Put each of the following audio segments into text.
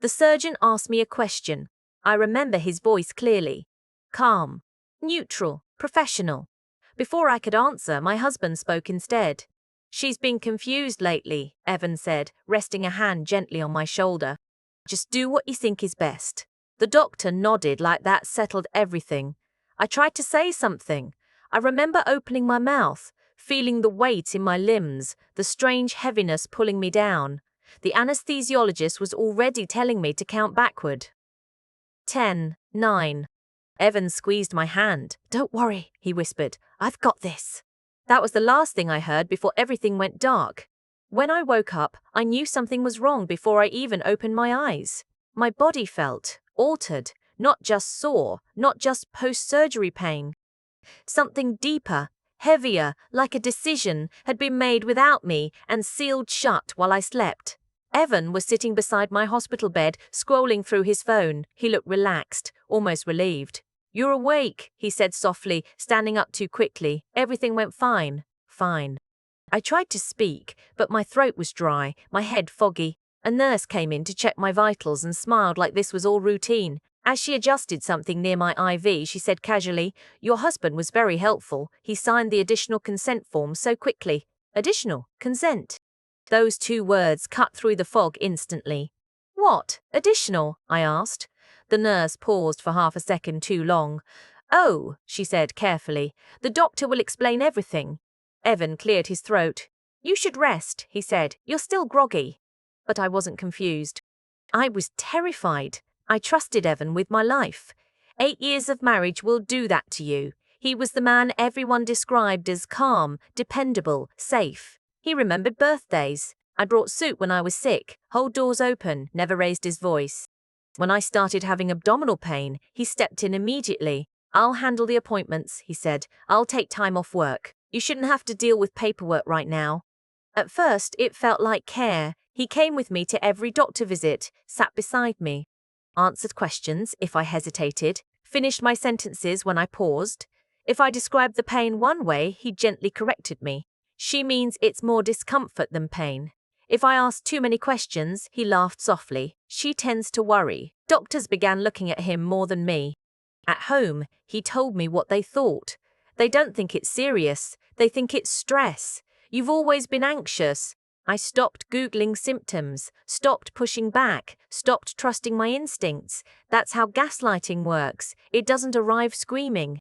The surgeon asked me a question. I remember his voice clearly. Calm, neutral, professional. Before I could answer, my husband spoke instead. She's been confused lately, Evan said, resting a hand gently on my shoulder. Just do what you think is best. The doctor nodded like that settled everything. I tried to say something. I remember opening my mouth, feeling the weight in my limbs, the strange heaviness pulling me down. The anesthesiologist was already telling me to count backward. 10, 9. Evan squeezed my hand. Don't worry, he whispered. I've got this. That was the last thing I heard before everything went dark. When I woke up, I knew something was wrong before I even opened my eyes. My body felt altered, not just sore, not just post-surgery pain. Something deeper, heavier, like a decision, had been made without me and sealed shut while I slept. Evan was sitting beside my hospital bed, scrolling through his phone. He looked relaxed, almost relieved. You're awake, he said softly, standing up too quickly. Everything went fine. Fine. I tried to speak, but my throat was dry, my head foggy. A nurse came in to check my vitals and smiled like this was all routine. As she adjusted something near my IV, she said casually, Your husband was very helpful. He signed the additional consent form so quickly. Additional consent. Those two words cut through the fog instantly. What? Additional? I asked. The nurse paused for half a second too long. Oh, she said carefully. The doctor will explain everything. Evan cleared his throat. You should rest, he said. You're still groggy. But I wasn't confused. I was terrified. I trusted Evan with my life. 8 years of marriage will do that to you. He was the man everyone described as calm, dependable, safe. He remembered birthdays. I brought soup when I was sick, hold doors open, never raised his voice. When I started having abdominal pain, he stepped in immediately. I'll handle the appointments, he said. I'll take time off work. You shouldn't have to deal with paperwork right now. At first, it felt like care. He came with me to every doctor visit, sat beside me, answered questions if I hesitated, finished my sentences when I paused. If I described the pain one way, he gently corrected me. She means it's more discomfort than pain. If I asked too many questions, he laughed softly. She tends to worry. Doctors began looking at him more than me. At home, he told me what they thought. They don't think it's serious. They think it's stress. You've always been anxious. I stopped Googling symptoms, stopped pushing back, stopped trusting my instincts. That's how gaslighting works. It doesn't arrive screaming.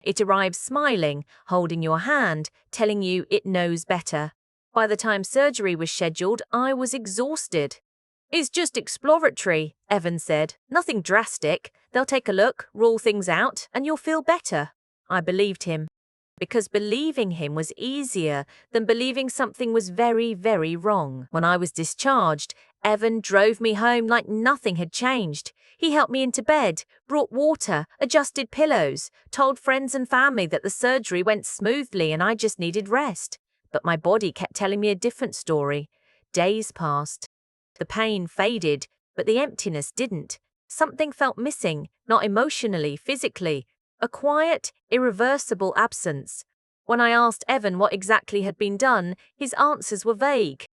It arrives smiling, holding your hand, telling you it knows better. By the time surgery was scheduled, I was exhausted. It's just exploratory, Evan said. Nothing drastic. They'll take a look, rule things out, and you'll feel better. I believed him. Because believing him was easier than believing something was very, very wrong. When I was discharged, Evan drove me home like nothing had changed. He helped me into bed, brought water, adjusted pillows, told friends and family that the surgery went smoothly and I just needed rest. But my body kept telling me a different story. Days passed. The pain faded, but the emptiness didn't. Something felt missing, not emotionally, physically. A quiet, irreversible absence. When I asked Evan what exactly had been done, his answers were vague.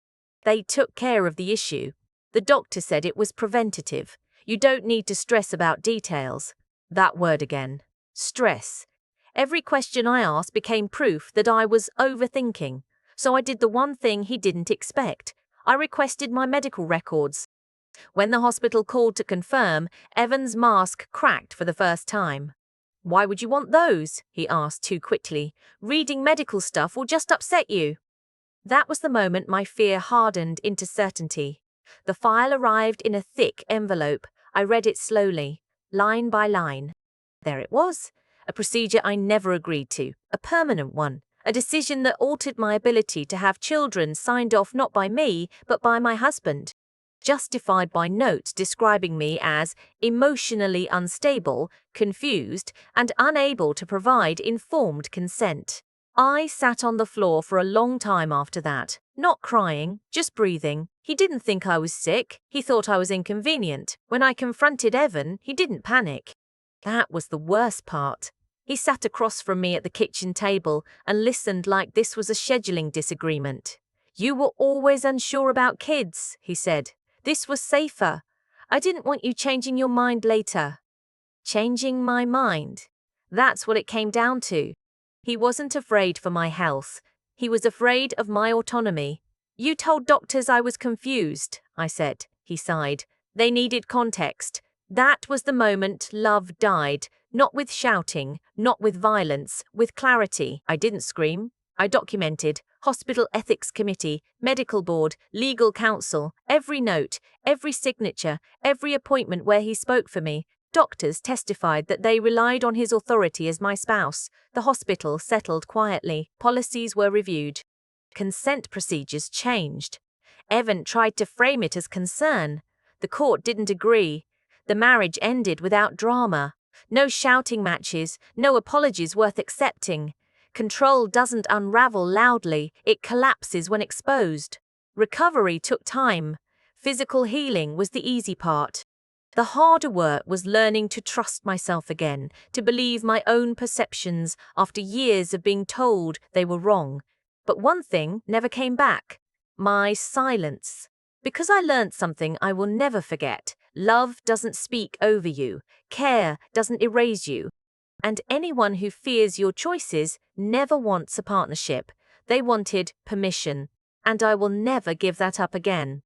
They took care of the issue. The doctor said it was preventative. You don't need to stress about details. That word again. Stress. Every question I asked became proof that I was overthinking. So I did the one thing he didn't expect. I requested my medical records. When the hospital called to confirm, Evan's mask cracked for the first time. Why would you want those? He asked too quickly. Reading medical stuff will just upset you. That was the moment my fear hardened into certainty. The file arrived in a thick envelope. I read it slowly, line by line. There it was. A procedure I never agreed to, a permanent one. A decision that altered my ability to have children signed off not by me, but by my husband. Justified by notes describing me as emotionally unstable, confused, and unable to provide informed consent. I sat on the floor for a long time after that, not crying, just breathing. He didn't think I was sick. He thought I was inconvenient. When I confronted Evan, he didn't panic. That was the worst part. He sat across from me at the kitchen table and listened like this was a scheduling disagreement. You were always unsure about kids, he said. This was safer. I didn't want you changing your mind later. Changing my mind. That's what it came down to. He wasn't afraid for my health. He was afraid of my autonomy. You told doctors I was confused, I said. He sighed. They needed context. That was the moment love died. Not with shouting, not with violence, with clarity. I didn't scream. I documented. Hospital ethics committee, medical board, legal counsel, every note, every signature, every appointment where he spoke for me. Doctors testified that they relied on his authority as my spouse. The hospital settled quietly. Policies were reviewed. Consent procedures changed. Evan tried to frame it as concern. The court didn't agree. The marriage ended without drama. No shouting matches, no apologies worth accepting. Control doesn't unravel loudly, it collapses when exposed. Recovery took time. Physical healing was the easy part. The harder work was learning to trust myself again, to believe my own perceptions after years of being told they were wrong. But one thing never came back: my silence. Because I learned something I will never forget. Love doesn't speak over you. Care doesn't erase you. And anyone who fears your choices never wants a partnership. They wanted permission. And I will never give that up again.